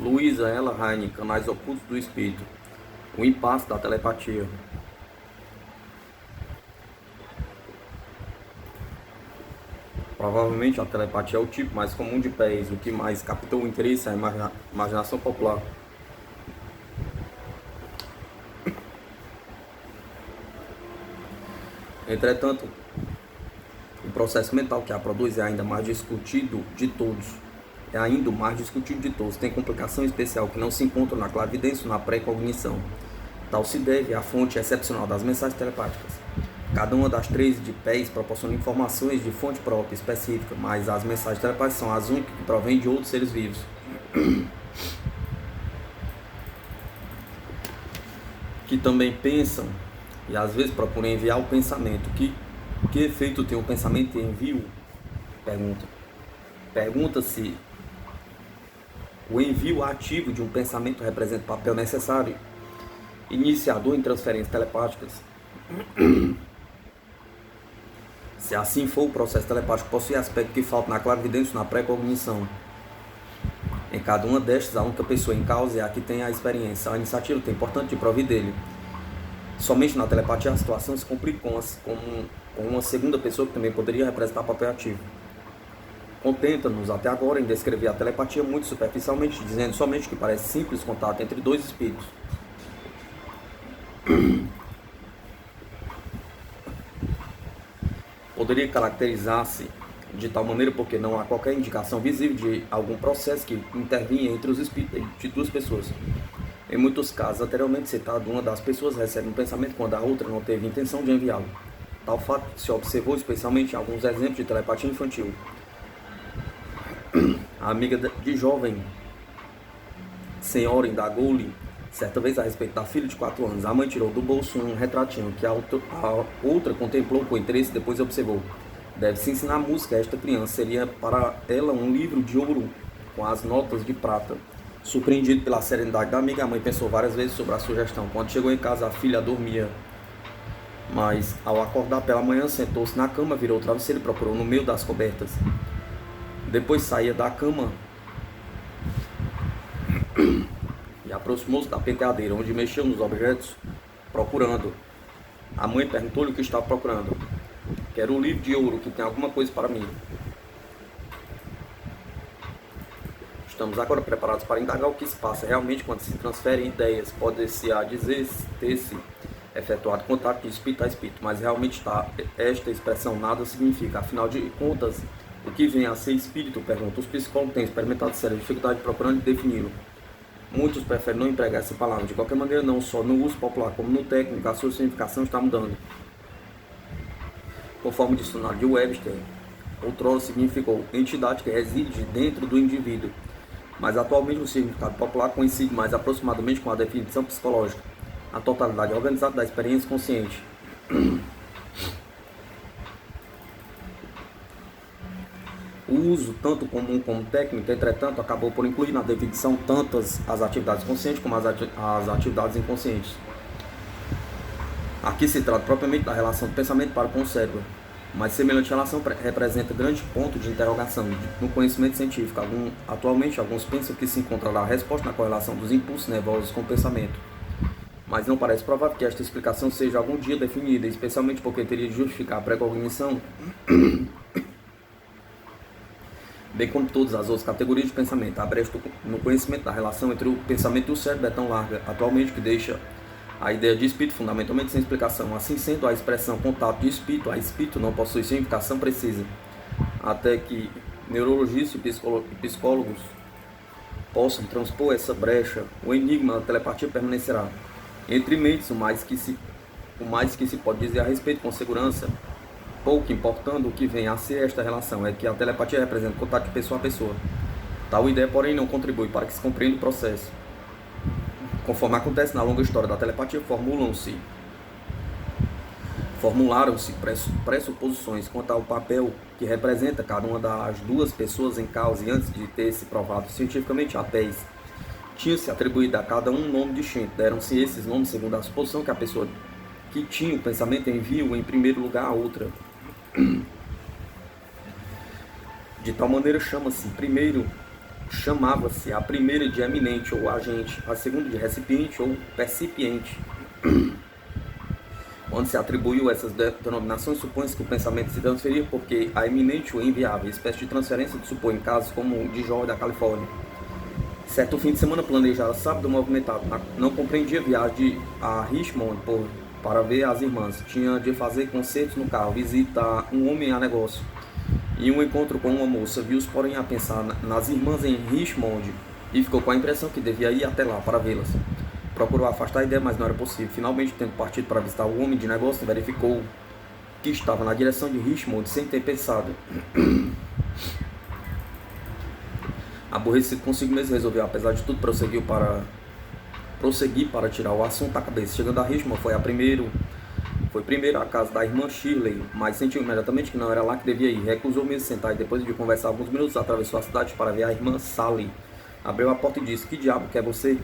Luísa Ella Heine, Canais Ocultos do Espírito. O impasse da telepatia. Provavelmente a telepatia é o tipo mais comum de pés. O que mais captou o interesse é a imaginação popular. Entretanto, o processo mental que a produz é ainda mais discutido de todos. Tem complicação especial que não se encontra na clarividência ou na pré-cognição. Tal se deve à fonte excepcional das mensagens telepáticas. Cada uma das 3 de pés proporciona informações de fonte própria, específica, mas as mensagens telepáticas são as únicas que provêm de outros seres vivos. Que também pensam e às vezes procuram enviar o pensamento. Que efeito tem o pensamento em envio? Pergunta se o envio ativo de um pensamento representa o papel necessário iniciador em transferências telepáticas. Se assim for, o processo telepático possui aspectos que faltam na clarividência ou na pré-cognição. Em cada uma destas, a única pessoa em causa é a que tem a experiência. A iniciativa tem, portanto, de provir dele. Somente na telepatia a situação se complica com uma segunda pessoa que também poderia representar papel ativo. Contenta-nos até agora em descrever a telepatia muito superficialmente, dizendo somente que parece simples contato entre 2 espíritos. Poderia caracterizar-se de tal maneira porque não há qualquer indicação visível de algum processo que intervinha entre os espíritos de 2 pessoas. Em muitos casos, anteriormente citado, uma das pessoas recebe um pensamento quando a outra não teve intenção de enviá-lo. Tal fato se observou especialmente em alguns exemplos de telepatia infantil. A amiga de jovem senhora indagou-lhe certa vez a respeito da filha de 4 anos. A mãe tirou do bolso um retratinho que a outra contemplou com interesse e depois observou. Deve-se ensinar música a esta criança. Seria para ela um livro de ouro com as notas de prata. Surpreendido pela serenidade da amiga, a mãe pensou várias vezes sobre a sugestão. Quando chegou em casa, a filha dormia. Mas, ao acordar pela manhã, sentou-se na cama, virou o travesseiro e procurou no meio das cobertas. Depois saía da cama e aproximou-se da penteadeira, onde mexeu nos objetos, procurando. A mãe perguntou-lhe o que estava procurando. Quero um livro de ouro que tem alguma coisa para mim. Estamos agora preparados para indagar o que se passa realmente quando se transferem ideias. Pode-se a dizer ter-se efetuado contato de espírito a espírito, mas realmente esta expressão nada significa. Afinal de contas, o que vem a ser espírito? Pergunta. Os psicólogos têm experimentado séria dificuldade procurando defini-lo. Muitos preferem não empregar essa palavra. De qualquer maneira, não só no uso popular como no técnico, a sua significação está mudando. Conforme o dicionário de Webster, outrora significou entidade que reside dentro do indivíduo, mas atualmente o significado popular coincide mais aproximadamente com a definição psicológica, a totalidade organizada da experiência consciente. O uso, tanto comum como técnico, entretanto, acabou por incluir na definição tantas as atividades conscientes como as atividades inconscientes. Aqui se trata propriamente da relação do pensamento para com o cérebro, mas semelhante relação representa grande ponto de interrogação no conhecimento científico. Atualmente, alguns pensam que se encontrará a resposta na correlação dos impulsos nervosos com o pensamento, mas não parece provável que esta explicação seja algum dia definida, especialmente porque teria de justificar a precognição, bem como todas as outras categorias de pensamento. A brecha no conhecimento da relação entre o pensamento e o cérebro é tão larga atualmente que deixa a ideia de espírito fundamentalmente sem explicação. Assim sendo, a expressão contato de espírito a espírito não possui significação precisa, até que neurologistas e psicólogos possam transpor essa brecha. O enigma da telepatia permanecerá. Entre mentes, o mais que se pode dizer a respeito com segurança, pouco importando o que vem a ser esta relação, é que a telepatia representa contato de pessoa a pessoa. Tal ideia, porém, não contribui para que se compreenda o processo. Conforme acontece na longa história da telepatia, formularam-se pressuposições quanto ao papel que representa cada uma das 2 pessoas em causa, e antes de ter se provado cientificamente a tese, tinha-se atribuído a cada um nome distinto. Deram-se esses nomes segundo a suposição que a pessoa que tinha o pensamento enviou em primeiro lugar a outra. De tal maneira chama-se primeiro chamava-se a primeira de eminente ou agente, a segunda de recipiente ou percipiente. Quando se atribuiu essas denominações, supõe-se que o pensamento se transferia porque a eminente o enviava, espécie de transferência de supõe em casos como o de Jorge da Califórnia. Certo fim de semana planejado, sábado movimentado, não compreendia viagem a Richmond para ver as irmãs. Tinha de fazer concertos no carro, visitar um homem a negócio e um encontro com uma moça. Viu-os, porém, a pensar nas irmãs em Richmond e ficou com a impressão que devia ir até lá para vê-las. Procurou afastar a ideia, mas não era possível. Finalmente, tendo partido para visitar o homem de negócio, verificou que estava na direção de Richmond sem ter pensado. Aborrecido consigo mesmo, resolveu, apesar de tudo, prosseguir para tirar o assunto da cabeça. Chegando a Richmond, foi primeiro à casa da irmã Shirley, mas sentiu imediatamente que não era lá que devia ir. Recusou mesmo sentar e, depois de conversar alguns minutos, atravessou a cidade para ver a irmã Sally. Abriu a porta e disse: "Que diabo quer você?"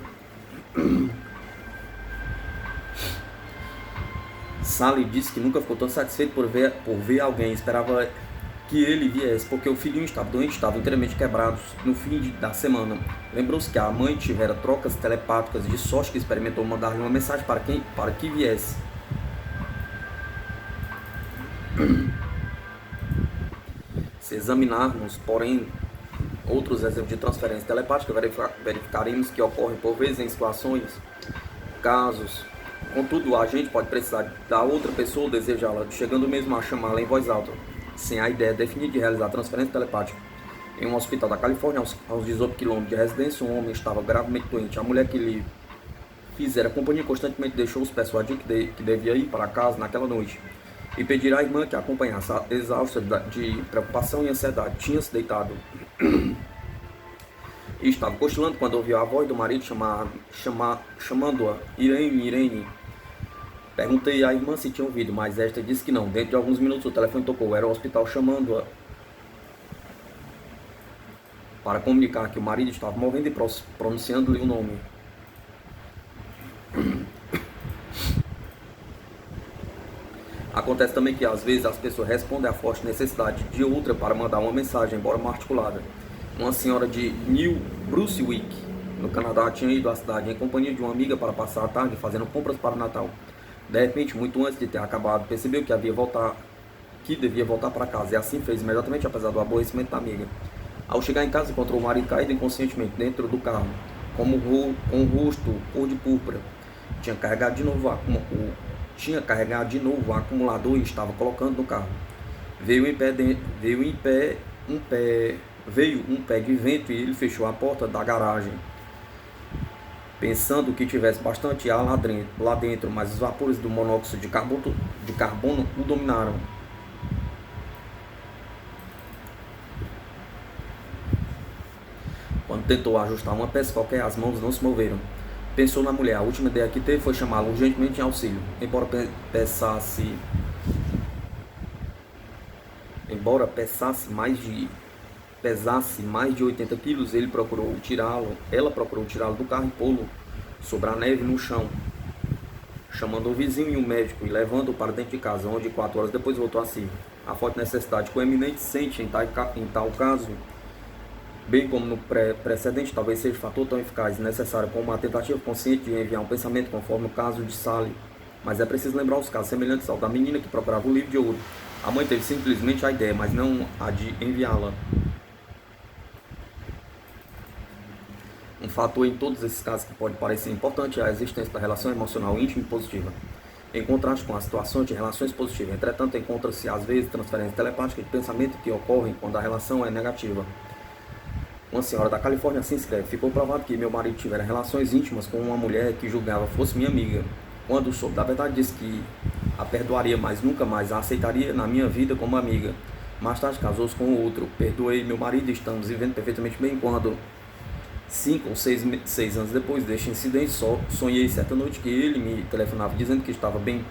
Sally disse que nunca ficou tão satisfeito por ver alguém. Esperava que ele viesse, porque o filhinho estava doente, estava inteiramente quebrado no fim da semana. Lembrou-se que a mãe tivera trocas telepáticas, de sorte que experimentou mandar-lhe uma mensagem para que viesse. Se examinarmos, porém, outros exemplos de transferência telepática, verificaremos que ocorrem por vezes em situações, casos. Contudo, o agente pode precisar da outra pessoa ou desejá-la, chegando mesmo a chamá-la em voz alta, sem a ideia definida de realizar a transferência telepática. Em um hospital da Califórnia, aos 18 km de residência, um homem estava gravemente doente. A mulher que lhe fizera companhia constantemente deixou os persuadir que devia ir para casa naquela noite e pedir à irmã que a acompanhasse. Exausta de preocupação e ansiedade, tinha-se deitado e estava cochilando quando ouviu a voz do marido chamando-a: "Irene, Irene." Perguntei à irmã se tinha ouvido, mas esta disse que não. Dentro de alguns minutos o telefone tocou. Era o hospital chamando-a para comunicar que o marido estava morrendo e pronunciando-lhe o nome. Acontece também que às vezes as pessoas respondem à forte necessidade de outra para mandar uma mensagem, embora mal articulada. Uma senhora de New Brunswick, no Canadá, tinha ido à cidade em companhia de uma amiga para passar a tarde fazendo compras para o Natal. De repente, muito antes de ter acabado, percebeu que devia voltar para casa, e assim fez imediatamente, apesar do aborrecimento da amiga. Ao chegar em casa, encontrou o marido caído inconscientemente dentro do carro, com o rosto cor de púrpura. Tinha carregado de novo o acumulador e estava colocando no carro. Veio um pé de vento e ele fechou a porta da garagem, pensando que tivesse bastante ar lá dentro, mas os vapores do monóxido de carbono o dominaram. Quando tentou ajustar uma peça qualquer, as mãos não se moveram. Pensou na mulher. A última ideia que teve foi chamá-la urgentemente em auxílio. Embora pesasse mais de 80 quilos, ela procurou tirá-lo do carro e pô-lo sobre a neve no chão, chamando o vizinho e o médico e levando-o para dentro de casa, onde 4 horas depois voltou a si. A forte necessidade que o eminente sente em tal caso, bem como no precedente, talvez seja fator tão eficaz e necessário como uma tentativa consciente de enviar um pensamento, conforme o caso de Sally. Mas é preciso lembrar os casos semelhantes ao da menina que procurava o livro de ouro. A mãe teve simplesmente a ideia, mas não a de enviá-la. Um fator em todos esses casos que pode parecer importante é a existência da relação emocional íntima e positiva. Em contraste com as situações de relações positivas, entretanto, encontra-se às vezes transferências telepáticas de pensamento que ocorrem quando a relação é negativa. Uma senhora da Califórnia assim escreve: "Ficou provado que meu marido tivera relações íntimas com uma mulher que julgava fosse minha amiga. Quando soube da verdade, disse que a perdoaria, mas nunca mais a aceitaria na minha vida como amiga. Mais tarde casou-se com outro. Perdoei meu marido e estamos vivendo perfeitamente bem quando, 5 ou 6 anos depois deste incidente, sonhei certa noite que ele me telefonava dizendo que estava bem,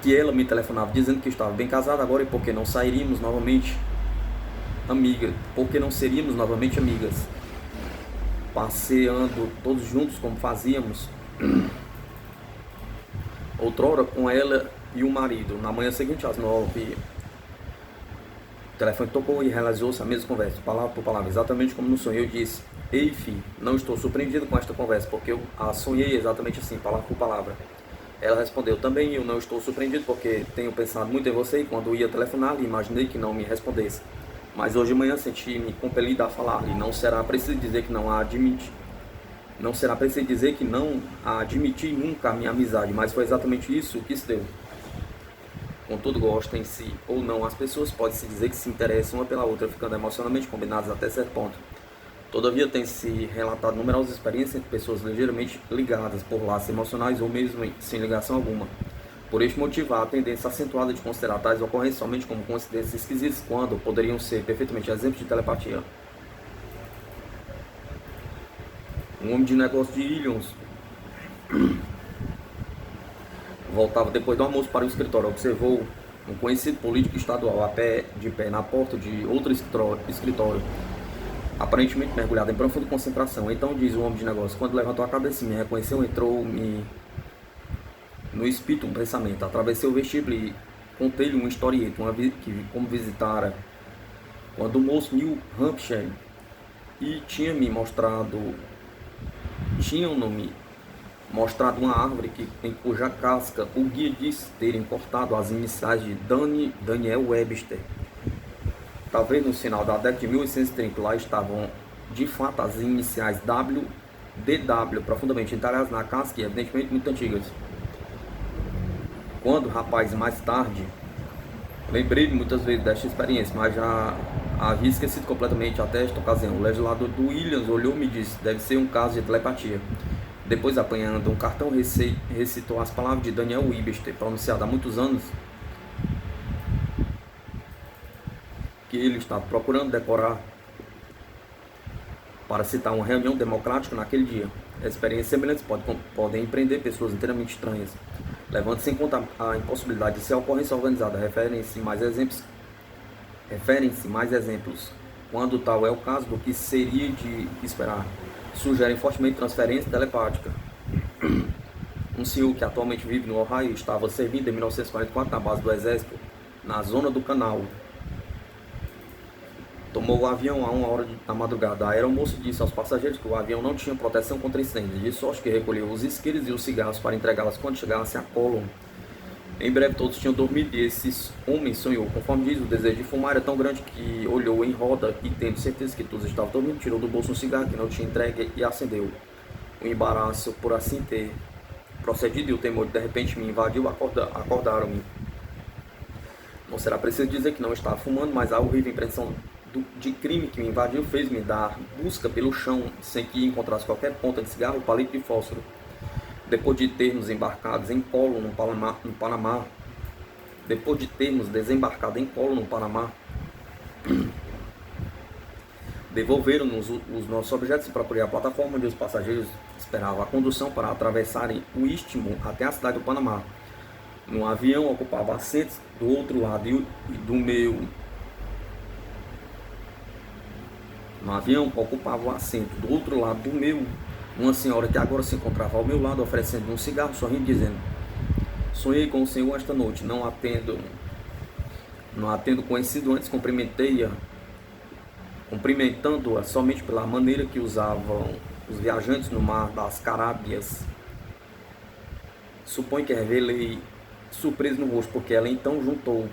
que ela me telefonava dizendo que estava bem casada agora e porque não seríamos novamente amigas, passeando todos juntos como fazíamos outrora com ela e o marido. Na manhã seguinte, às 9h30 telefone tocou e realizou-se a mesma conversa, palavra por palavra, exatamente como no sonho. Eu disse: ei, filho, não estou surpreendido com esta conversa, porque eu a sonhei exatamente assim, palavra por palavra. Ela respondeu: também eu não estou surpreendido, porque tenho pensado muito em você e quando ia telefonar-lhe, imaginei que não me respondesse. Mas hoje de manhã senti-me compelido a falar-lhe. Não será preciso dizer que não a admiti. Não será preciso dizer que não a admiti nunca a minha amizade, mas foi exatamente isso que se deu. Contudo, gostem-se ou não, as pessoas podem-se dizer que se interessam uma pela outra, ficando emocionalmente combinadas até certo ponto. Todavia, tem-se relatado numerosas experiências entre pessoas ligeiramente ligadas por laços emocionais ou mesmo sem ligação alguma. Por este motivo, há a tendência acentuada de considerar tais ocorrências somente como coincidências esquisitas, quando poderiam ser perfeitamente exemplos de telepatia. Um homem de negócio de Illinois voltava depois do almoço para o escritório. Observou um conhecido político estadual de pé na porta de outro escritório, aparentemente mergulhado em profunda concentração. Então, diz o homem de negócio, quando levantou a cabeça e me reconheceu, entrou-me no espírito um pensamento. Atravessei o vestíbulo e contei-lhe uma historieta, que como visitara quando o moço New Hampshire e tinham-me mostrado uma árvore em cuja casca o guia disse terem cortado as iniciais de Daniel Webster. Talvez no final da década de 1830, lá estavam de fato as iniciais DW profundamente entalhadas na casca e evidentemente muito antigas. Quando, rapaz, mais tarde, lembrei muitas vezes desta experiência, mas já havia esquecido completamente até esta ocasião. O legislador do Williams olhou-me e disse: deve ser um caso de telepatia. Depois, apanhando um cartão, recitou as palavras de Daniel Webster, pronunciadas há muitos anos, que ele estava procurando decorar para citar uma reunião democrática naquele dia. Experiências semelhantes podem empreender pessoas inteiramente estranhas. Levando-se em conta a impossibilidade de ser ocorrência organizada, referem-se mais exemplos, quando tal é o caso, do que seria de esperar. Sugerem fortemente transferência telepática. Um senhor que atualmente vive no Ohio estava servindo em 1944 na base do exército, na zona do Canal. Tomou o avião a 1 hora da madrugada. A aeromoça disse aos passageiros que o avião não tinha proteção contra incêndios, de sorte que recolheu os isqueiros e os cigarros para entregá-las quando chegasse a Colon. Em breve todos tinham dormido e esse homem sonhou. Conforme diz, o desejo de fumar era tão grande que olhou em roda e, tendo certeza que todos estavam dormindo, tirou do bolso um cigarro que não tinha entregue e acendeu. O embaraço por assim ter procedido e o temor de repente me invadiu, acordaram-me. Não será preciso dizer que não estava fumando, mas a horrível impressão de crime que me invadiu fez-me dar busca pelo chão sem que encontrasse qualquer ponta de cigarro ou palito de fósforo. Depois de termos desembarcado em Colon, no Panamá, devolveram-nos os nossos objetos e procurei a plataforma onde os passageiros esperavam a condução para atravessarem o istmo até a cidade do Panamá. Um avião ocupava assentos do outro lado do meu, uma senhora que agora se encontrava ao meu lado, oferecendo um cigarro, sorrindo, dizendo: sonhei com o senhor esta noite, não atendo conhecido antes, cumprimentando-a somente pela maneira que usavam os viajantes no mar das Carábias. Suponho que revelei surpresa no rosto, porque ela então juntou: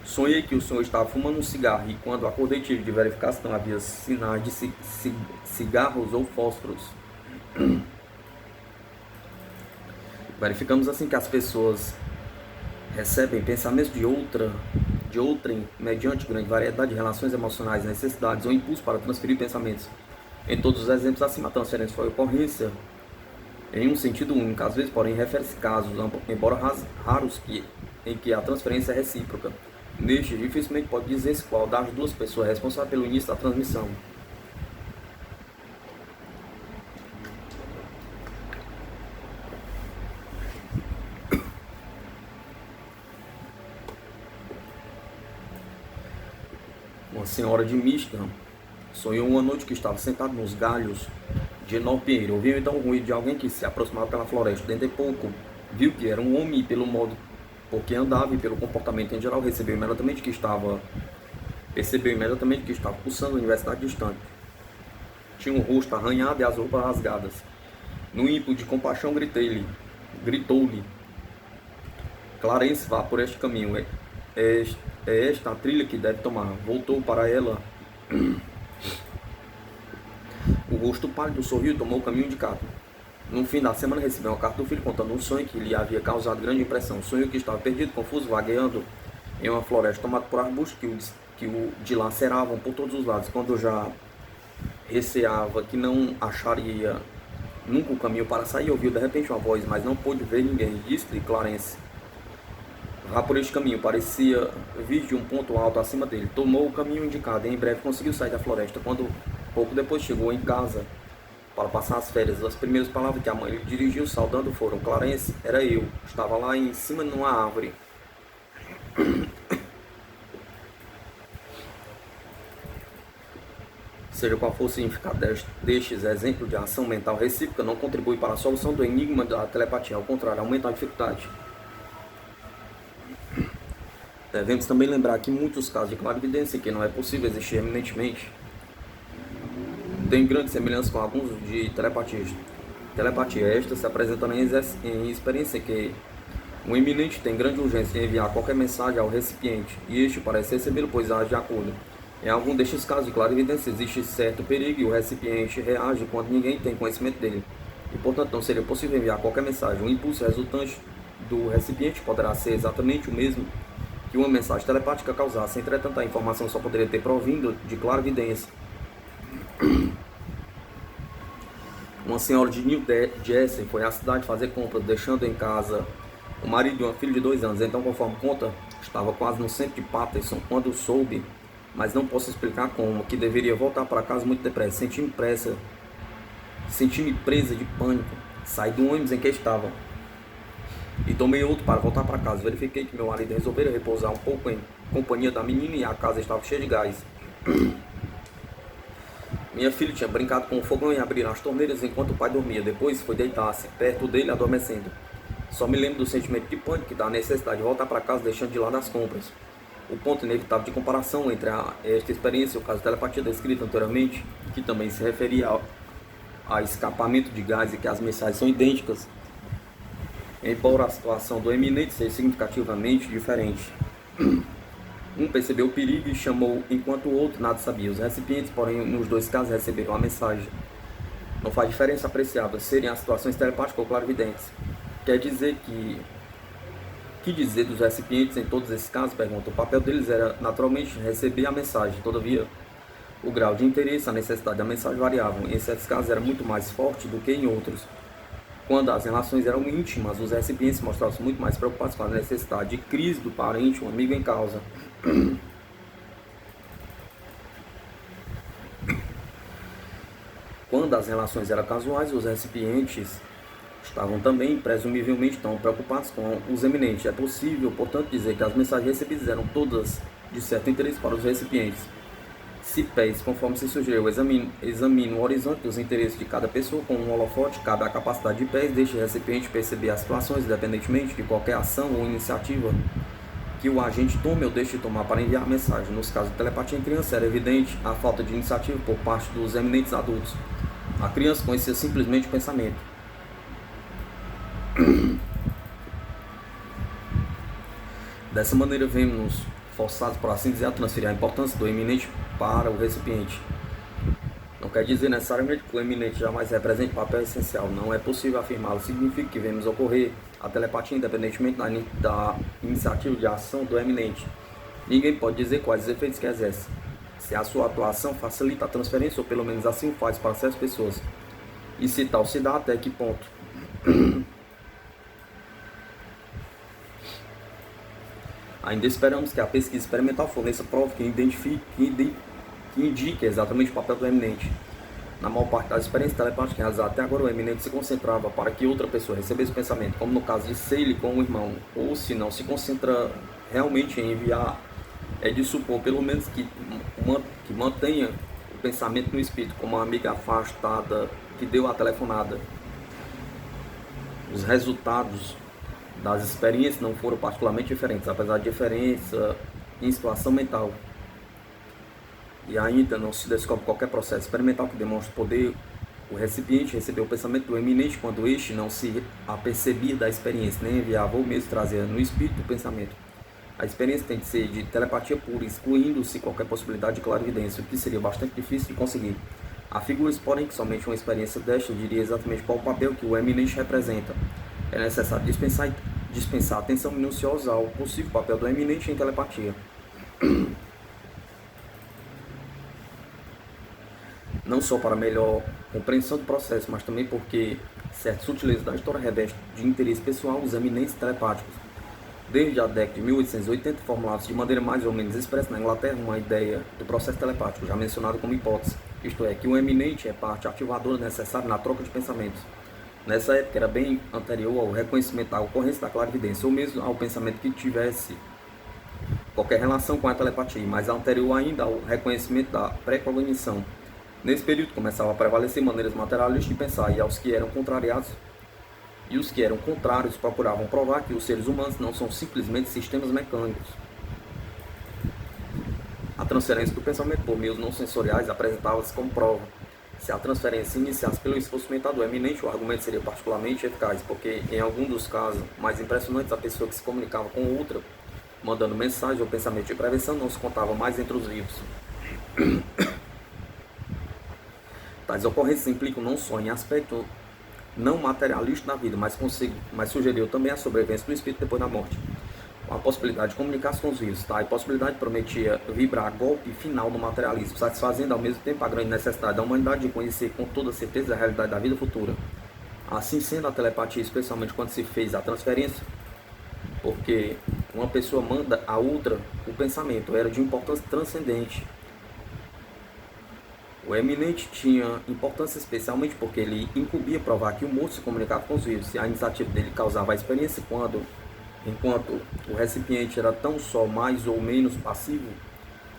sonhei que o senhor estava fumando um cigarro e quando acordei tive de verificar se não havia sinais de cigarros ou fósforos. Verificamos assim que as pessoas recebem pensamentos de outrem mediante grande variedade de relações emocionais, necessidades ou impulso para transferir pensamentos. Em todos os exemplos acima, a transferência foi ocorrência em um sentido único. Às vezes, porém, refere-se casos, embora raros, em que a transferência é recíproca. Neste, dificilmente pode dizer-se qual das duas pessoas é responsável pelo início da transmissão. Uma senhora de Michigan sonhou uma noite que estava sentada nos galhos de enorme pinheiro. Ouviu então o ruído de alguém que se aproximava pela floresta. Dentro de pouco, viu que era um homem e pelo modo por que andava e pelo comportamento em geral, recebeu imediatamente que estava Percebeu imediatamente que estava pulsando a universidade distante. Tinha o rosto arranhado e as roupas rasgadas. No ímpeto de compaixão gritou-lhe: Clarence, vá por este caminho. É esta a trilha que deve tomar. Voltou para ela. O rosto pálido sorriu e tomou o caminho indicado. No fim da semana recebeu uma carta do filho contando um sonho que lhe havia causado grande impressão. Um sonho que estava perdido, confuso, vagueando em uma floresta tomada por arbustos que o dilaceravam por todos os lados. Quando já receava que não acharia nunca o caminho para sair, ouviu de repente uma voz, mas não pôde ver ninguém. Disse-lhe Clarence: vá por este caminho. Parecia vir de um ponto alto acima dele. Tomou o caminho indicado e em breve conseguiu sair da floresta. Quando pouco depois chegou em casa para passar as férias, as primeiras palavras que a mãe lhe dirigiu saudando foram: Clarence, era eu. Estava lá em cima numa árvore. Seja qual for o significado destes exemplos de ação mental recíproca, não contribui para a solução do enigma da telepatia. Ao contrário, aumenta a dificuldade. Devemos também lembrar que muitos casos de clarividência em que não é possível existir eminentemente têm grande semelhança com alguns de telepatia. Telepatia esta se apresentando em experiência em que o eminente tem grande urgência em enviar qualquer mensagem ao recipiente e este parece recebê-lo, pois age de acordo. Em algum destes casos de clarividência existe certo perigo e o recipiente reage quando ninguém tem conhecimento dele. E portanto não seria possível enviar qualquer mensagem. O impulso resultante do recipiente poderá ser exatamente o mesmo que uma mensagem telepática causasse. Entretanto, a informação só poderia ter provindo de clarividência. Uma senhora de New Jersey foi à cidade fazer compras, deixando em casa o marido de uma filha de 2 anos. Então, conforme conta, estava quase no centro de Patterson quando soube, mas não posso explicar como, que deveria voltar para casa muito depressa. Senti-me presa de pânico. Saí do ônibus em que estava e tomei outro para voltar para casa. Verifiquei que meu marido resolvera repousar um pouco em companhia da menina e a casa estava cheia de gás. Minha filha tinha brincado com o fogão e abriram as torneiras enquanto o pai dormia. Depois foi deitar-se perto dele, adormecendo. Só me lembro do sentimento de pânico e da necessidade de voltar para casa deixando de lado as compras. O ponto inevitável de comparação entre esta experiência e o caso de telepatia descrito anteriormente, que também se referia a escapamento de gás e que as mensagens são idênticas, embora a situação do eminente seja significativamente diferente. Um percebeu o perigo e chamou, enquanto o outro nada sabia. Os recipientes, porém, nos dois casos receberam a mensagem. Não faz diferença apreciável serem as situações telepáticas ou clarividentes. Quer dizer que dizer dos recipientes em todos esses casos? Pergunta. O papel deles era naturalmente receber a mensagem. Todavia, o grau de interesse, a necessidade da mensagem variavam. Em certos casos era muito mais forte do que em outros. Quando as relações eram íntimas, os recipientes mostravam-se muito mais preocupados com a necessidade de crise do parente, um amigo em causa. Quando as relações eram casuais, os recipientes estavam também, presumivelmente, tão preocupados com os eminentes. É possível, portanto, dizer que as mensagens recebidas eram todas de certo interesse para os recipientes. Se pés, conforme se sugeriu, examine o horizonte dos interesses de cada pessoa com um holofote, cabe à capacidade de pés deste recipiente perceber as situações, independentemente de qualquer ação ou iniciativa que o agente tome ou deixe de tomar para enviar a mensagem. Nos casos de telepatia em criança, era evidente a falta de iniciativa por parte dos eminentes adultos. A criança conhecia simplesmente o pensamento. Dessa maneira, vemos-nos forçados, por assim dizer, a transferir a importância do eminente para o recipiente. Não quer dizer necessariamente que o eminente jamais represente papel essencial. Não é possível afirmá-lo. Significa que vemos ocorrer a telepatia independentemente da iniciativa de ação do eminente. Ninguém pode dizer quais os efeitos que exerce, se a sua atuação facilita a transferência ou pelo menos assim o faz para certas pessoas, e se tal se dá, até que ponto. Ainda esperamos que a pesquisa experimental forneça prova que indique exatamente o papel do eminente. Na maior parte das experiências telepáticas realizadas até agora, o eminente se concentrava para que outra pessoa recebesse o pensamento, como no caso de Sally com o irmão, ou se não se concentra realmente em enviar, é de supor pelo menos que mantenha o pensamento no espírito, como a amiga afastada que deu a telefonada. Os resultados das experiências não foram particularmente diferentes, apesar de diferença em situação mental. e ainda não se descobre qualquer processo experimental que demonstre poder o recipiente receber o pensamento do eminente quando este não se apercebia da experiência, nem enviava ou mesmo trazia no espírito o pensamento. A experiência tem de ser de telepatia pura, excluindo-se qualquer possibilidade de clarividência, o que seria bastante difícil de conseguir. Há figuras, porém, que somente uma experiência desta diria exatamente qual o papel que o eminente representa. É necessário dispensar atenção minuciosa ao possível papel do eminente em telepatia. Não só para melhor compreensão do processo, mas também porque certas sutilezas da história revestem de interesse pessoal os eminentes telepáticos. Desde a década de 1880, formulava-se de maneira mais ou menos expressa na Inglaterra uma ideia do processo telepático, já mencionado como hipótese, isto é, que o eminente é parte ativadora necessária na troca de pensamentos. Nessa época era bem anterior ao reconhecimento da ocorrência da clarividência, ou mesmo ao pensamento que tivesse qualquer relação com a telepatia, mas anterior ainda ao reconhecimento da pré-cognição. Nesse período começavam a prevalecer maneiras materialistas de pensar, e aos que eram contrariados e os que eram contrários procuravam provar que os seres humanos não são simplesmente sistemas mecânicos. A transferência do pensamento por meios não sensoriais apresentava-se como prova. Se a transferência iniciasse pelo esforço mental do eminente, o argumento seria particularmente eficaz, porque em algum dos casos mais impressionantes, a pessoa que se comunicava com outra, mandando mensagem ou pensamento de prevenção, não se contava mais entre os vivos. Tais ocorrências implicam não só em aspecto não materialista da vida, mas sugeriu também a sobrevivência do espírito depois da morte, com a possibilidade de comunicar-se com os vivos. A possibilidade prometia vibrar a golpe final do materialismo, satisfazendo ao mesmo tempo a grande necessidade da humanidade de conhecer com toda certeza a realidade da vida futura. Assim sendo, a telepatia, especialmente quando se fez a transferência, porque uma pessoa manda a outra o pensamento, era de importância transcendente. O eminente tinha importância especialmente porque ele incumbia provar que o morto se comunicava com os vivos, e a iniciativa dele causava a experiência enquanto o recipiente era tão só mais ou menos passivo.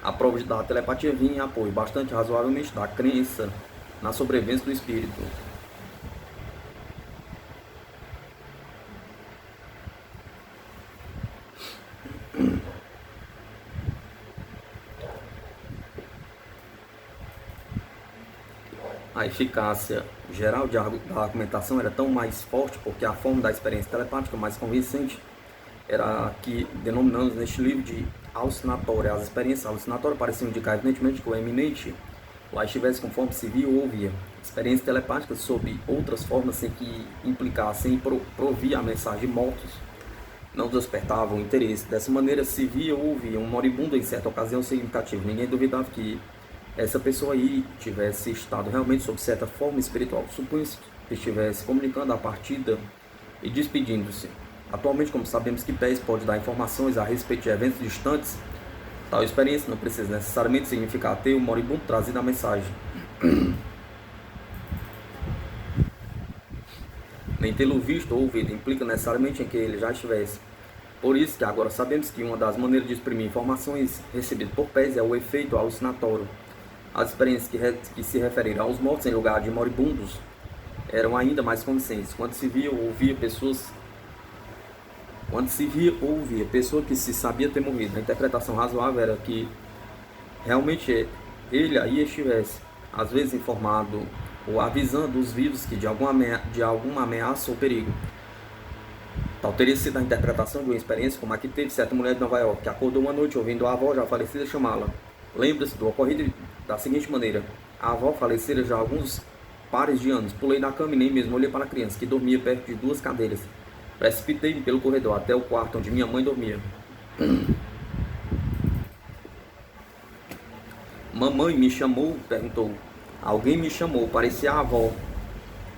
A prova da telepatia vinha em apoio bastante razoavelmente da crença na sobrevivência do espírito. A eficácia geral da argumentação era tão mais forte porque a forma da experiência telepática mais convincente era a que denominamos neste livro de alucinatória. As experiências alucinatórias pareciam indicar evidentemente que o eminente lá estivesse conforme se via ou ouvia. Experiências telepáticas sob outras formas sem que implicassem e provia a mensagem de mortos não despertavam interesse. Dessa maneira, se via ou ouvia um moribundo em certa ocasião significativa. Ninguém duvidava que essa pessoa aí tivesse estado realmente sob certa forma espiritual. Supunha-se que estivesse comunicando a partida e despedindo-se. Atualmente, como sabemos que pés pode dar informações a respeito de eventos distantes, tal experiência não precisa necessariamente significar ter o moribundo trazido a mensagem, nem tê-lo visto ou ouvido implica necessariamente em que ele já estivesse. Por isso que agora sabemos que uma das maneiras de exprimir informações recebidas por pés é o efeito alucinatório. As experiências que se referiram aos mortos em lugar de moribundos eram ainda mais convincentes. Quando se via ou ouvia pessoa que se sabia ter morrido, a interpretação razoável era que realmente ele aí estivesse, às vezes informado ou avisando os vivos que de alguma ameaça ou perigo. Tal teria sido a interpretação de uma experiência como a que teve certa mulher de Nova York, que acordou uma noite ouvindo a avó já falecida chamá-la. Lembra-se do ocorrido da seguinte maneira: a avó falecera já há alguns pares de anos. Pulei da cama e nem mesmo olhei para a criança, que dormia perto de duas cadeiras. Precipitei-me pelo corredor até o quarto onde minha mãe dormia. Mamãe me chamou? Perguntou. Alguém me chamou, parecia a avó.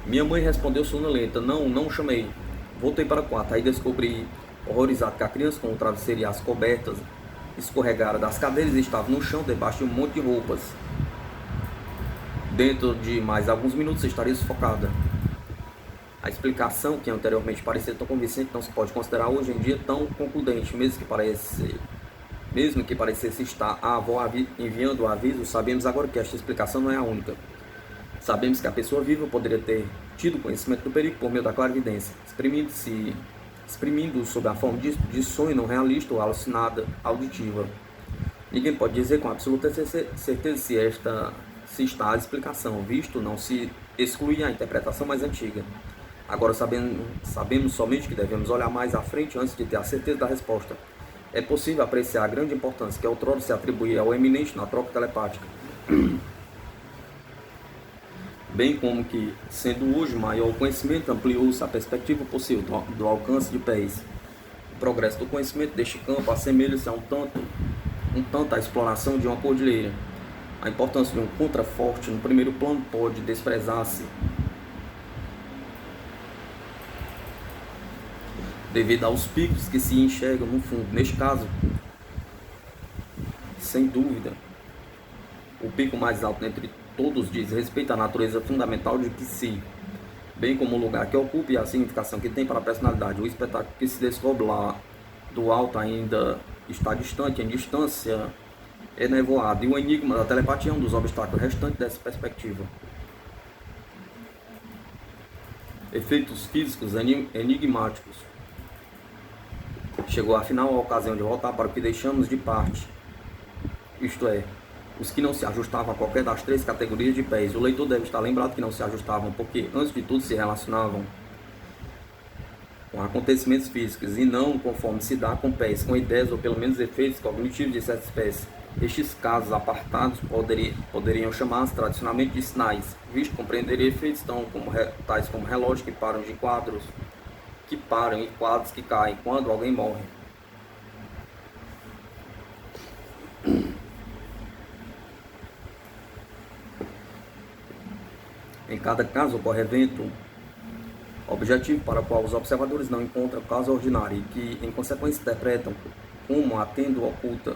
Minha mãe respondeu sonolenta: não chamei. Voltei para o quarto, aí descobri, horrorizado, que a criança com o travesseiro e as cobertas escorregara das cadeiras e estava no chão debaixo de um monte de roupas. Dentro de mais alguns minutos estaria sufocada. A explicação, que anteriormente parecia tão convincente, não se pode considerar hoje em dia tão concludente, mesmo que parecesse estar a avó enviando o aviso. Sabemos agora que esta explicação não é a única. Sabemos que a pessoa viva poderia ter tido conhecimento do perigo por meio da clarividência, exprimindo sob a forma de sonho não realista ou alucinada auditiva. Ninguém pode dizer com absoluta certeza se está a explicação, visto não se exclui a interpretação mais antiga. Agora sabemos somente que devemos olhar mais à frente antes de ter a certeza da resposta. É possível apreciar a grande importância que outrora se atribuía ao eminente na troca telepática, bem como que, sendo hoje maior o conhecimento, ampliou-se a perspectiva possível do alcance de pés. O progresso do conhecimento deste campo assemelha-se a um tanto à exploração de uma cordilheira. A importância de um contraforte no primeiro plano pode desprezar-se devido aos picos que se enxergam no fundo. Neste caso, sem dúvida, o pico mais alto entre todos diz respeito à natureza fundamental de que si, bem como o lugar que ocupa e a significação que tem para a personalidade. O espetáculo que se descobre lá do alto ainda está distante, em distância é nevoado, e o enigma da telepatia é um dos obstáculos restantes dessa perspectiva. Efeitos físicos enigmáticos. Chegou afinal a ocasião de voltar para o que deixamos de parte, isto é, os que não se ajustavam a qualquer das três categorias de pés. O leitor deve estar lembrado que não se ajustavam porque, antes de tudo, se relacionavam com acontecimentos físicos e não conforme se dá com pés, com ideias ou pelo menos efeitos cognitivos de certa espécie. Estes casos apartados poderiam chamar-se tradicionalmente de sinais, visto compreenderia efeitos tais como relógios que param e quadros que caem quando alguém morre. Em cada caso ocorre evento objetivo para o qual os observadores não encontram causa ordinária e que, em consequência, interpretam como a tendo oculta.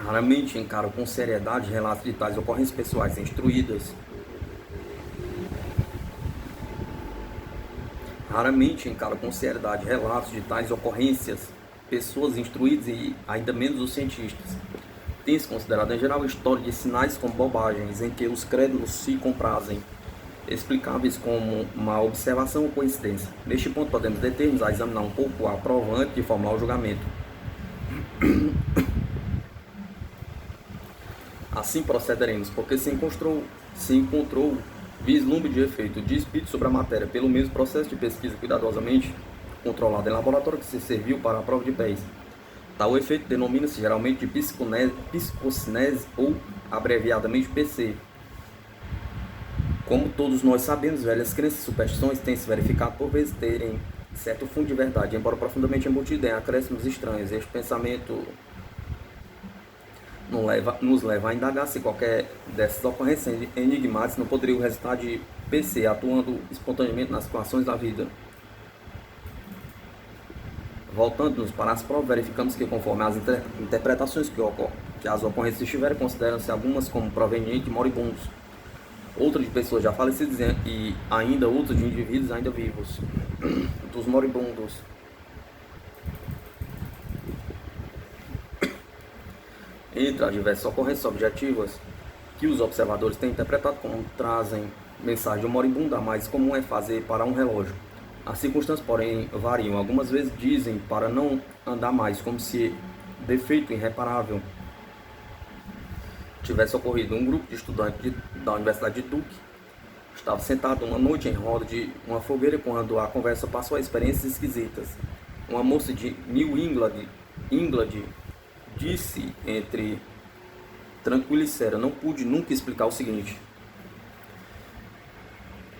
Raramente encaram com seriedade relatos de tais ocorrências pessoais instruídas. Raramente encaram com seriedade relatos de tais ocorrências pessoas instruídas e ainda menos os cientistas. Tem-se considerado em geral a história de sinais como bobagens em que os crédulos se comprazem, explicáveis como uma observação ou coincidência. Neste ponto podemos deter-nos a examinar um pouco a prova antes de formular o julgamento. Assim procederemos, porque se encontrou vislumbre de efeito de espírito sobre a matéria pelo mesmo processo de pesquisa cuidadosamente controlado em laboratório que se serviu para a prova de pés. Tal efeito denomina-se geralmente de psicocinese ou abreviadamente PC. Como todos nós sabemos, velhas crenças e superstições têm se verificado por vezes terem certo fundo de verdade, embora profundamente embutido em acréscimos estranhos. Este pensamento nos leva a indagar se qualquer dessas ocorrências enigmáticas não poderia o resultado de PC atuando espontaneamente nas situações da vida. Voltando-nos para as provas, verificamos que, conforme as interpretações que as ocorrências tiveram, consideram-se algumas como provenientes de moribundos, outras de pessoas já falecidas e ainda outras de indivíduos ainda vivos. Dos moribundos, entre as diversas ocorrências objetivas que os observadores têm interpretado como trazem mensagem de um moribundo, a mais comum é fazer para um relógio. As circunstâncias, porém, variam. Algumas vezes dizem para não andar mais, como se defeito irreparável tivesse ocorrido. Um grupo de estudantes da Universidade de Duke estava sentado uma noite em roda de uma fogueira quando a conversa passou a experiências esquisitas. Uma moça de New England disse entre tranquila e séria: não pude nunca explicar o seguinte.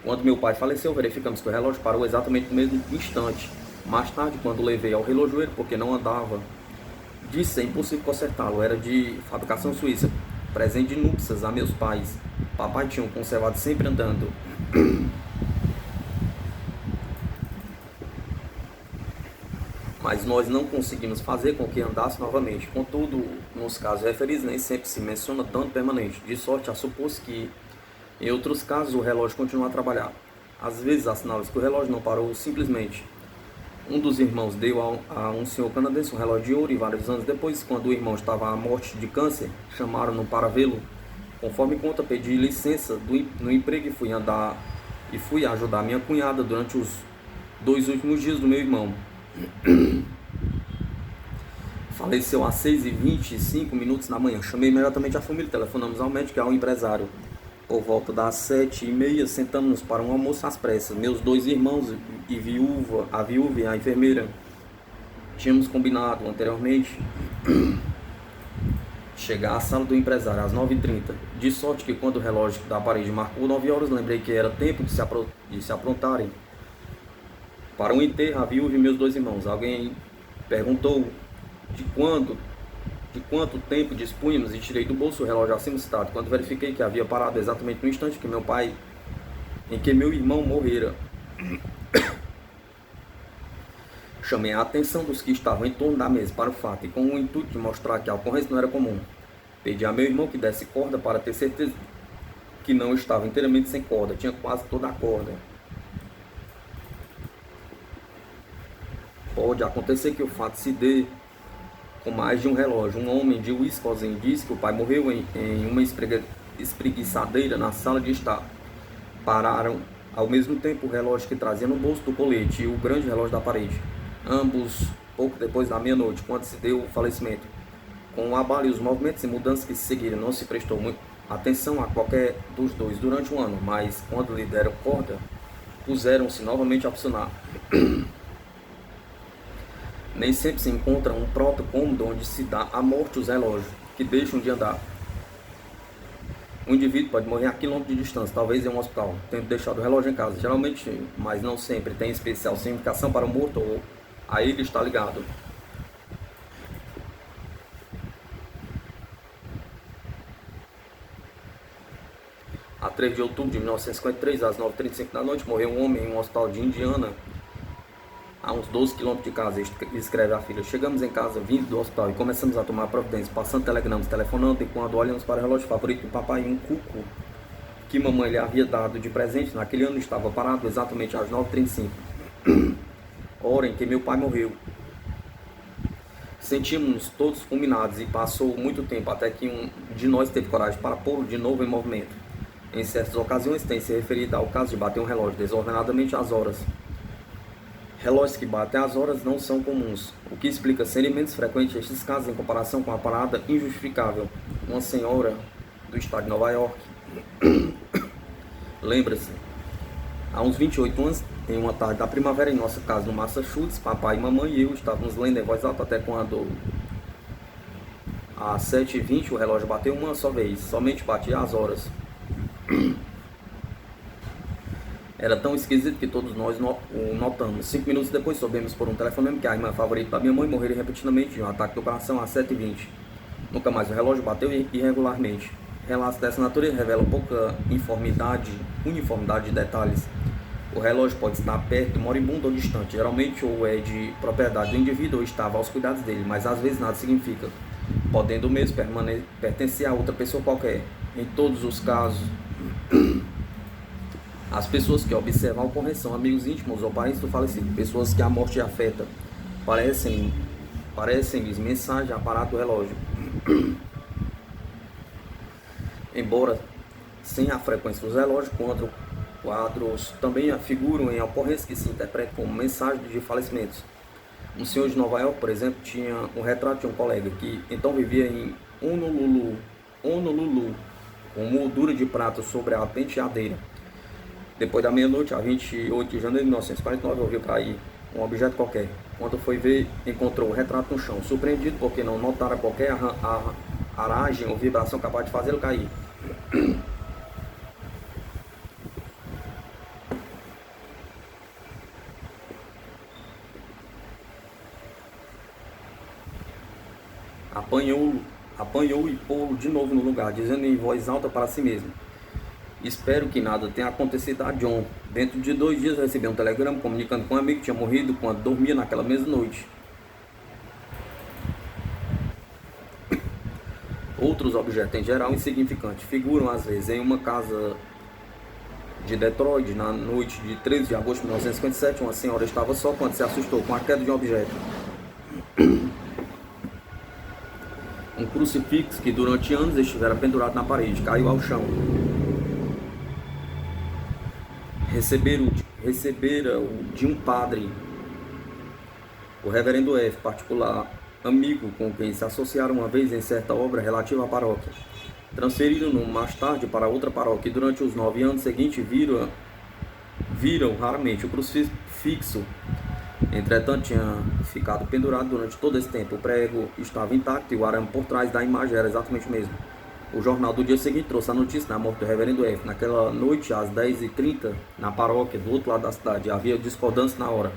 Quando meu pai faleceu, verificamos que o relógio parou exatamente no mesmo instante. Mais tarde, quando levei ao relojoeiro porque não andava, disse ser impossível consertá-lo. Era de fabricação suíça, presente de núpcias a meus pais. Papai tinha um conservado sempre andando. Mas nós não conseguimos fazer com que andasse novamente. Contudo, nos casos referidos, nem sempre se menciona dano permanente, de sorte a supor que, em outros casos, o relógio continua a trabalhar. Às vezes há sinais que o relógio não parou simplesmente. Um dos irmãos deu a um senhor canadense um relógio de ouro e vários anos depois, quando o irmão estava à morte de câncer, chamaram-no para vê-lo. Conforme conta, pedi licença no emprego e fui ajudar minha cunhada durante os 2 últimos dias do meu irmão. Faleceu às 6h25 da manhã. Chamei imediatamente a família, telefonamos ao médico e ao empresário. Por volta das 7h30, sentamos-nos para um almoço às pressas. Meus 2 irmãos a viúva e a enfermeira. Tínhamos combinado anteriormente chegar à sala do empresário às 9h30. De sorte que quando o relógio da parede marcou 9 horas, lembrei que era tempo de se aprontarem para o enterro, a viúva e meus 2 irmãos. Alguém perguntou de quanto tempo dispunhamos e tirei do bolso o relógio acima citado, quando verifiquei que havia parado exatamente no instante em que meu irmão morrera. Chamei a atenção dos que estavam em torno da mesa para o fato e com o intuito de mostrar que a ocorrência não era comum. Pedi a meu irmão que desse corda para ter certeza que não estava inteiramente sem corda, tinha quase toda a corda. Pode acontecer que o fato se dê com mais de um relógio. Um homem de Wisconsin disse que o pai morreu em uma espreguiçadeira na sala de estar. Pararam ao mesmo tempo o relógio que trazia no bolso do colete e o grande relógio da parede. Ambos pouco depois da meia-noite, quando se deu o falecimento. Com o abalo e os movimentos e mudanças que se seguiram, não se prestou muito atenção a qualquer dos dois durante um ano, mas quando lhe deram corda, puseram-se novamente a funcionar. Nem sempre se encontra um próprio cômodo onde se dá a morte os relógios, que deixam de andar. Um indivíduo pode morrer a quilômetros de distância, talvez em um hospital, tendo deixado o relógio em casa. Geralmente, mas não sempre, tem especial significação para o morto ou a ele está ligado. A 3 de outubro de 1953, às 9h35 da noite, morreu um homem em um hospital de Indiana, a uns 12 km de casa, escreve a filha. Chegamos em casa vindo do hospital e começamos a tomar providência, passando telegramas, telefonando, e quando olhamos para o relógio favorito do papai, um cuco que mamãe lhe havia dado de presente naquele ano estava parado exatamente às 9h35, hora em que meu pai morreu. Sentimos-nos todos fulminados e passou muito tempo até que um de nós teve coragem para pô-lo de novo em movimento. Em certas ocasiões tem se referido ao caso de bater um relógio desordenadamente às horas. Relógios que batem às horas não são comuns, o que explica serem menos frequentes estes casos em comparação com a parada injustificável. Uma senhora do estado de Nova York lembra-se, há uns 28 anos, em uma tarde da primavera em nossa casa no Massachusetts, papai, mamãe e eu estávamos lendo em voz alta até quando às 7h20 o relógio bateu uma só vez, somente batia às horas. Era tão esquisito que todos nós o notamos. 5 minutos depois soubemos por um telefonema que a irmã favorita da minha mãe morreu repentinamente de um ataque do coração às 7h20. Nunca mais o relógio bateu irregularmente. Relatos dessa natureza revelam pouca uniformidade de detalhes. O relógio pode estar perto, moribundo ou distante. Geralmente ou é de propriedade do indivíduo ou estava aos cuidados dele, mas às vezes nada significa, podendo mesmo pertencer a outra pessoa qualquer. Em todos os casos, as pessoas que observam a ocorrência são amigos íntimos ou parentes do falecido, pessoas que a morte afeta. Parecem-lhes mensagem a aparato do relógio. Embora sem a frequência dos relógios, quadros também figuram em ocorrências que se interpretam como mensagem de falecimentos. Um senhor de Nova York, por exemplo, tinha um retrato de um colega que então vivia em Honolulu, com moldura de prata sobre a penteadeira. Depois da meia-noite, a 28 de janeiro de 1949, ouviu cair um objeto qualquer. Quando foi ver, encontrou o retrato no chão, surpreendido porque não notara qualquer aragem ou vibração capaz de fazê-lo cair. Apanhou e pô-lo de novo no lugar, dizendo em voz alta para si mesmo: espero que nada tenha acontecido a John. Dentro de 2 dias recebi um telegrama comunicando que um amigo tinha morrido quando dormia naquela mesma noite. Outros objetos, em geral insignificantes, figuram às vezes em uma casa de Detroit, na noite de 13 de agosto de 1957, uma senhora estava só quando se assustou com a queda de um objeto. Um crucifixo que durante anos estivera pendurado na parede caiu ao chão. Recebera-o de um padre, o reverendo F., particular amigo com quem se associaram uma vez em certa obra relativa à paróquia. Transferiram-no mais tarde para outra paróquia e durante os 9 anos seguintes viram raramente o crucifixo. Entretanto, tinha ficado pendurado durante todo esse tempo. O prego estava intacto e o arame por trás da imagem era exatamente o mesmo. O jornal do dia seguinte trouxe a notícia da morte do reverendo F. Naquela noite, às 10h30, na paróquia, do outro lado da cidade, havia discordância na hora.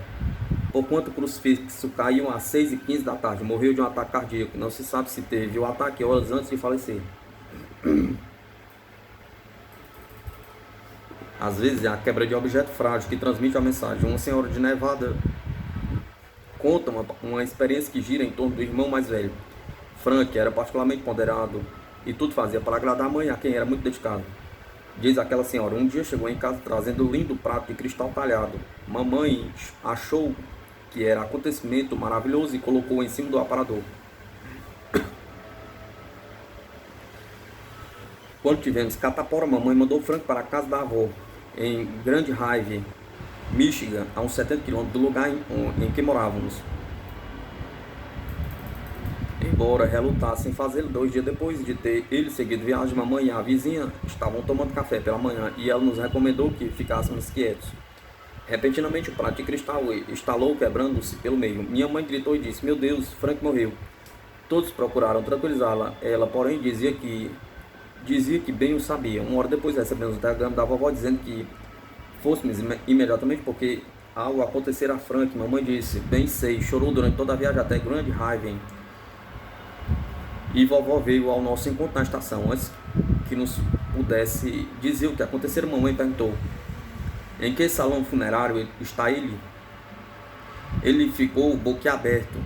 Porquanto o crucifixo caiu às 6h15 da tarde, morreu de um ataque cardíaco. Não se sabe se teve o ataque horas antes de falecer. Às vezes é a quebra de objeto frágil que transmite a mensagem. Uma senhora de Nevada conta uma experiência que gira em torno do irmão mais velho. Frank era particularmente ponderado e tudo fazia para agradar a mãe, a quem era muito dedicado. Diz aquela senhora, um dia chegou em casa trazendo um lindo prato de cristal talhado. Mamãe achou que era acontecimento maravilhoso e colocou em cima do aparador. Quando tivemos catapora, mamãe mandou Frank para a casa da avó, em Grand Rive, Michigan, a uns 70 km do lugar em que morávamos. Embora relutasse em fazê-lo, 2 dias depois de ter ele seguido viagem, mamãe e a vizinha estavam tomando café pela manhã e ela nos recomendou que ficássemos quietos. Repentinamente o prato de cristal estalou, quebrando-se pelo meio. Minha mãe gritou e disse, meu Deus, Frank morreu. Todos procuraram tranquilizá-la, ela porém dizia que bem o sabia. Uma hora depois recebemos um telegrama da vovó dizendo que fôssemos imediatamente porque ao acontecer a Frank, mamãe disse, bem sei, chorou durante toda a viagem até Grand Haven. E vovó veio ao nosso encontro na estação. Antes que nos pudesse dizer o que acontecera, mamãe perguntou, em que salão funerário está ele? Ele ficou boquiaberto.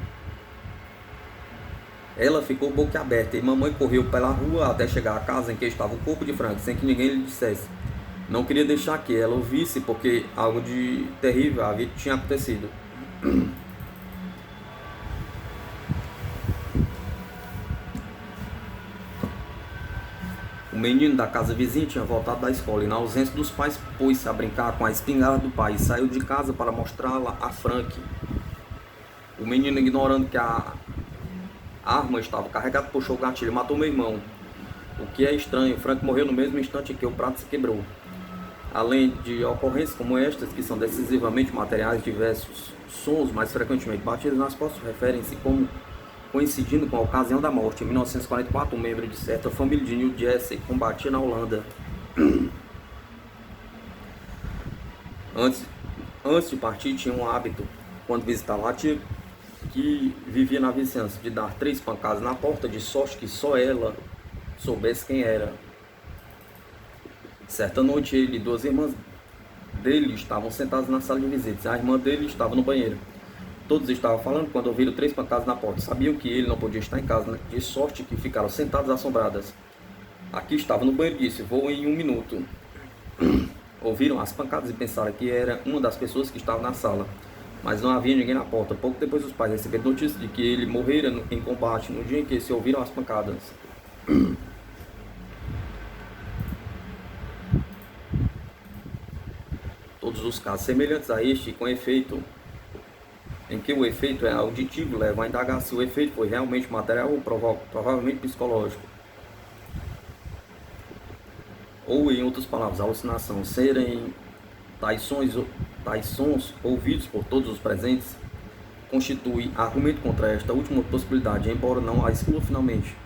Ela ficou boquiaberta e mamãe correu pela rua até chegar à casa em que estava o corpo de Frank, sem que ninguém lhe dissesse. Não queria deixar que ela ouvisse, porque algo de terrível tinha acontecido. O menino da casa vizinha tinha voltado da escola e, na ausência dos pais, pôs-se a brincar com a espingarda do pai e saiu de casa para mostrá-la a Frank. O menino, ignorando que a arma estava carregada, puxou o gatilho e matou meu irmão. O que é estranho, Frank morreu no mesmo instante em que o prato se quebrou. Além de ocorrências como estas, que são decisivamente materiais, diversos sons mais frequentemente batidos nas costas referem-se como coincidindo com a ocasião da morte. Em 1944, um membro de certa família de New Jersey combatia na Holanda. Antes de partir, tinha um hábito, quando visitava a tia, que vivia na vizinhança, de dar 3 pancadas na porta, de sorte que só ela soubesse quem era. Certa noite, ele e 2 irmãs dele estavam sentados na sala de visitas. A irmã dele estava no banheiro. Todos estavam falando quando ouviram 3 pancadas na porta. Sabiam que ele não podia estar em casa, né? De sorte que ficaram sentados assombradas. Aqui estava no banheiro, disse, vou em 1 minuto. Ouviram as pancadas e pensaram que era uma das pessoas que estava na sala. Mas não havia ninguém na porta. Pouco depois os pais receberam notícia de que ele morrera em combate no dia em que se ouviram as pancadas. Todos os casos semelhantes a este, em que o efeito é auditivo, levam a indagar se o efeito foi realmente material ou provavelmente psicológico. Ou, em outras palavras, a alucinação, serem tais sons ouvidos por todos os presentes, constitui argumento contra esta última possibilidade, embora não a exclua finalmente.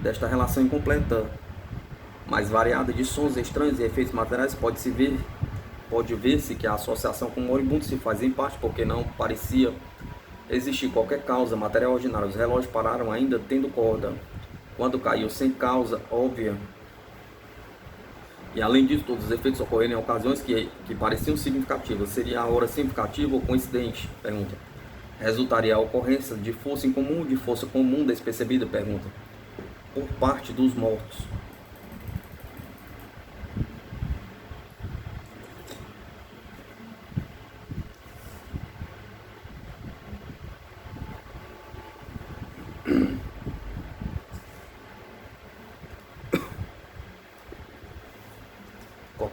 Desta relação incompleta, mais variada de sons estranhos e efeitos materiais, pode ver-se que a associação com o moribundo se faz em parte porque não parecia existir qualquer causa material ordinária. Os relógios pararam ainda tendo corda, quando caiu sem causa óbvia. E além disso, todos os efeitos ocorreram em ocasiões que pareciam significativas. Seria a hora significativa ou coincidente? Pergunta. Resultaria a ocorrência de força incomum, de força comum despercebida? Pergunta. Por parte dos mortos.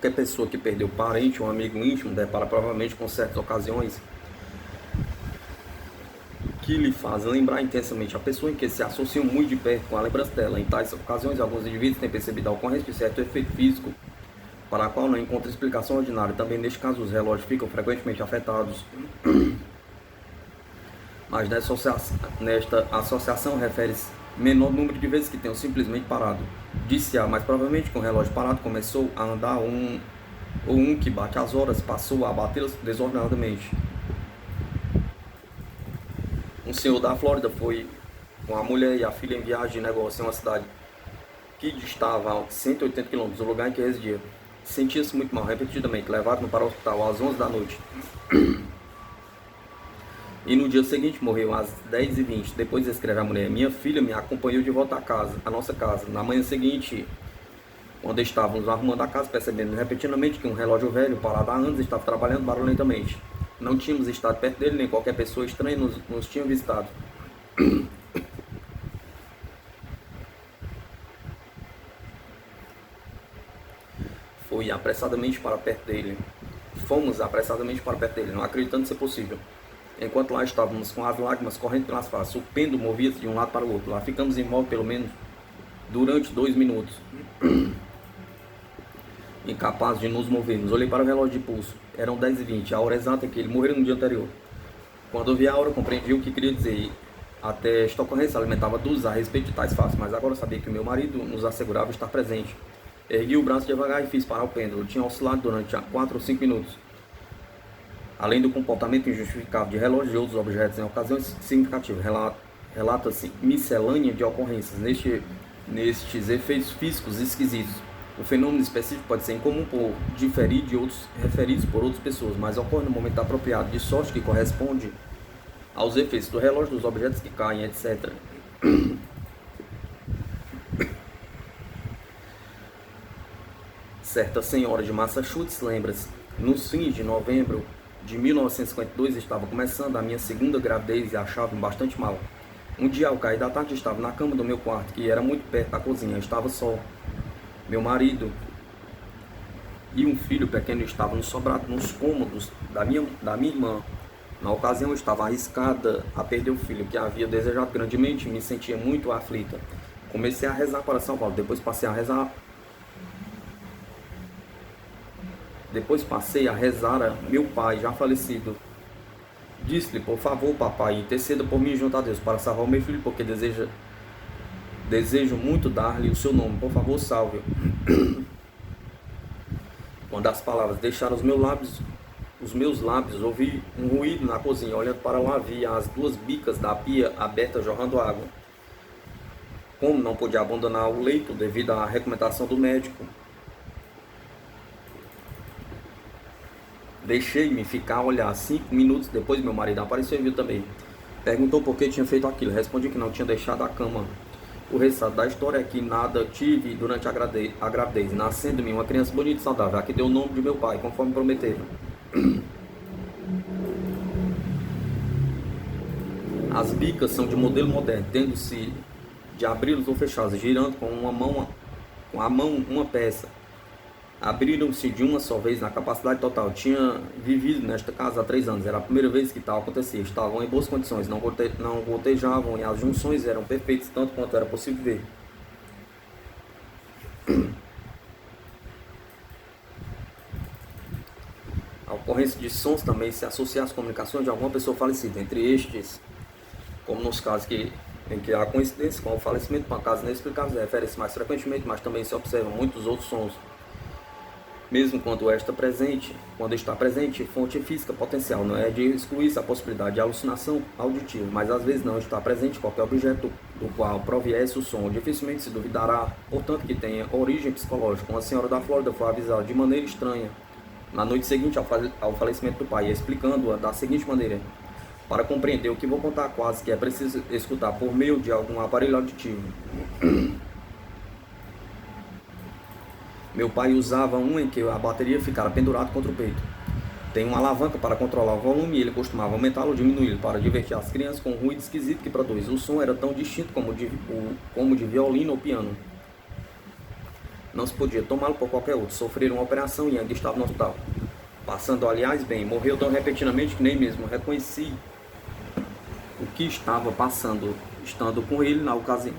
qualquer pessoa que perdeu parente ou amigo íntimo depara provavelmente com certas ocasiões que lhe fazem lembrar intensamente a pessoa em que se associam muito de perto com a lembrança dela. Em tais ocasiões, alguns indivíduos têm percebido a ocorrência de certo efeito físico para a qual não encontra explicação ordinária. Também neste caso os relógios ficam frequentemente afetados, mas nesta associação refere-se menor número de vezes que tenham simplesmente parado. Disse-a, mas provavelmente com o relógio parado começou a andar ou um que bate as horas passou a batê-las desordenadamente. Um senhor da Flórida foi com a mulher e a filha em viagem de negócio em uma cidade que distava a 180 km do lugar em que residia. Sentia-se muito mal repetidamente, levaram-no para o hospital às 11 da noite. E no dia seguinte morreu às 10h20. Depois escreve a mulher: minha filha me acompanhou de volta à nossa casa. Na manhã seguinte, quando estávamos arrumando a casa, percebendo repetidamente que um relógio velho parado há anos estava trabalhando barulhentamente. Não tínhamos estado perto dele, nem qualquer pessoa estranha nos tinha visitado. Fomos apressadamente para perto dele, não acreditando ser possível. Enquanto lá estávamos com as lágrimas correndo pelas faces, o pêndulo movia-se de um lado para o outro. Lá ficamos imóveis pelo menos durante 2 minutos, incapazes de nos movermos. Olhei para o relógio de pulso. Eram 10h20, a hora exata em que ele morreu no dia anterior. Quando ouvi a hora, compreendi o que queria dizer. Até esta ocorrência alimentava dúvidas a respeito de tais fatos, mas agora sabia que meu marido nos assegurava estar presente. Ergui o braço devagar e fiz parar o pêndulo. Tinha oscilado durante 4 ou 5 minutos. Além do comportamento injustificável de relógios e outros objetos em ocasiões significativas, relata-se miscelânea de ocorrências nestes efeitos físicos esquisitos. O fenômeno específico pode ser incomum por diferir de outros referidos por outras pessoas, mas ocorre no momento apropriado, de sorte que corresponde aos efeitos do relógio, dos objetos que caem, etc. Certa senhora de Massachusetts lembra-se: nos fins de novembro de 1952 estava começando a minha segunda gravidez e achava-me bastante mal. Um dia, ao cair da tarde, estava na cama do meu quarto, que era muito perto da cozinha. Estava só. Meu marido e um filho pequeno estavam nos sobrados nos cômodos da minha irmã. Na ocasião, eu estava arriscada a perder o filho, que havia desejado grandemente, e me sentia muito aflita. Comecei a rezar para salvá-lo, depois passei a rezar a meu pai, já falecido. Disse-lhe: por favor, papai, interceda por mim junto a Deus para salvar o meu filho, porque desejo muito dar-lhe o seu nome. Por favor, salve-o. Quando as palavras deixaram os meus lábios, ouvi um ruído na cozinha. Olhando para lá, vi as 2 bicas da pia abertas jorrando água. Como não podia abandonar o leito devido à recomendação do médico, deixei-me ficar a olhar. 5 minutos depois, meu marido apareceu e viu também. Perguntou por que tinha feito aquilo. Respondi que não tinha deixado a cama. O resultado da história é que nada tive durante a gravidez, nascendo-me uma criança bonita e saudável, a que deu o nome de meu pai, conforme prometeram. As bicas são de modelo moderno, tendo-se de abri-los ou fechá-los, girando com a mão uma peça. Abriram-se de uma só vez na capacidade total. Tinha vivido nesta casa há 3 anos. Era a primeira vez que tal acontecia. Estavam em boas condições, não gotejavam e as junções eram perfeitas tanto quanto era possível ver. A ocorrência de sons também se associa às comunicações de alguma pessoa falecida. Entre estes, como nos casos em que há coincidência com o falecimento, com a casa inexplicável, refere-se mais frequentemente, mas também se observam muitos outros sons. Mesmo quando está presente, fonte física potencial, não é de excluir-se a possibilidade de alucinação auditiva, mas às vezes não está presente qualquer objeto do qual proviesse o som. Dificilmente se duvidará, portanto, que tenha origem psicológica. Uma senhora da Flórida foi avisada de maneira estranha na noite seguinte ao falecimento do pai, explicando-a da seguinte maneira: para compreender o que vou contar, quase que é preciso escutar por meio de algum aparelho auditivo. Meu pai usava um em que a bateria ficara pendurada contra o peito. Tem uma alavanca para controlar o volume e ele costumava aumentá-lo ou diminuí-lo para divertir as crianças com o ruído esquisito que produz. O som era tão distinto como de violino ou piano. Não se podia tomá-lo por qualquer outro. Sofreram uma operação e ainda estava no hospital. Passando, aliás, bem, morreu tão repentinamente que nem mesmo reconheci o que estava passando, estando com ele na ocasião.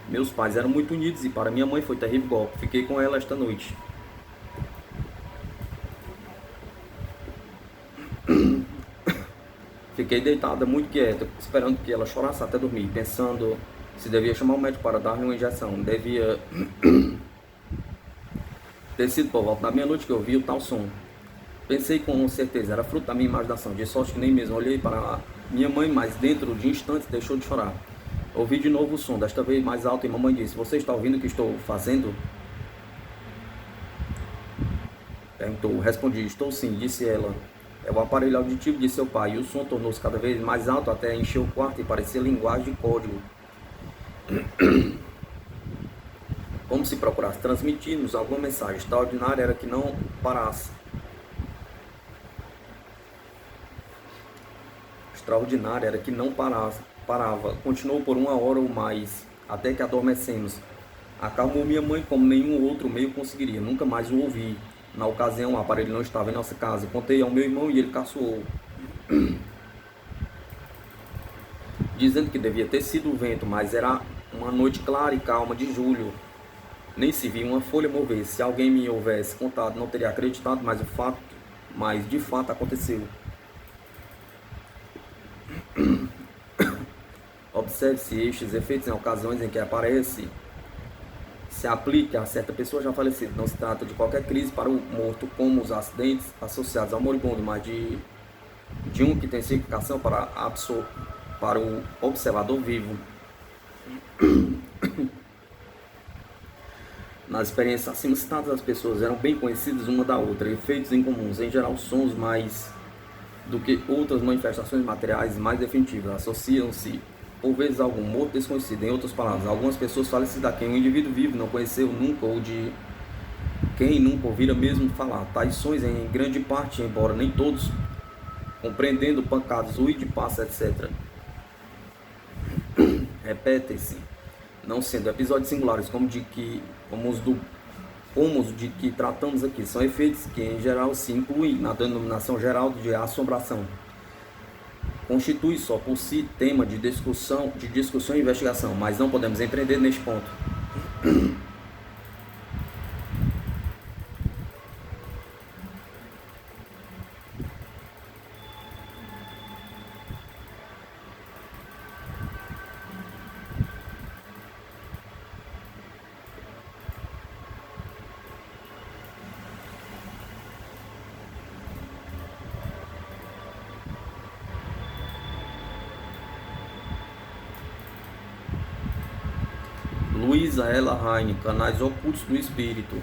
Meus pais eram muito unidos e para minha mãe foi terrível golpe. Fiquei com ela esta noite. Fiquei deitada, muito quieta, esperando que ela chorasse até dormir, pensando se devia chamar o médico para dar-lhe uma injeção. Devia ter sido por volta da meia-noite que eu ouvi o tal som. Pensei com certeza, era fruto da minha imaginação, de sorte que nem mesmo olhei para minha mãe, mas dentro de instantes deixou de chorar. Ouvi de novo o som, desta vez mais alto, e mamãe disse: "Você está ouvindo o que estou fazendo?" Perguntou. Respondi: "Estou sim", disse ela. "É o aparelho auditivo de seu pai", e o som tornou-se cada vez mais alto até encher o quarto e parecia linguagem de código. Como se procurasse transmitir-nos alguma mensagem. Extraordinária era que não parasse. Extraordinária era que não parava. Continuou por 1 hora ou mais, até que adormecemos. Acalmou minha mãe como nenhum outro meio conseguiria. Nunca mais o ouvi. Na ocasião, o aparelho não estava em nossa casa. Contei ao meu irmão e ele caçoou, dizendo que devia ter sido o vento, mas era uma noite clara e calma de julho. Nem se via uma folha mover. Se alguém me houvesse contado, não teria acreditado, mas de fato aconteceu. Observe-se estes efeitos em ocasiões em que se aplica a certa pessoa já falecida. Não se trata de qualquer crise para o morto, como os acidentes associados ao moribundo, mas de um que tem significação para o observador vivo. Nas experiências acima citadas, as pessoas eram bem conhecidas uma da outra, efeitos incomuns, em geral sons mais do que outras manifestações materiais mais definitivas, associam-se por vezes a algum morto desconhecido. Em outras palavras, algumas pessoas falecidas a quem o indivíduo vivo não conheceu nunca ou de quem nunca ouvira mesmo falar. Tais sons, em grande parte, embora nem todos, compreendendo pancadas, ruído de passa, etc., repetem-se, não sendo episódios singulares como os de que tratamos aqui. São efeitos que em geral se incluem na denominação geral de assombração. Constitui só por si tema de discussão e investigação, mas não podemos empreender neste ponto. Luísa Ella Heine, Canais Ocultos do Espírito.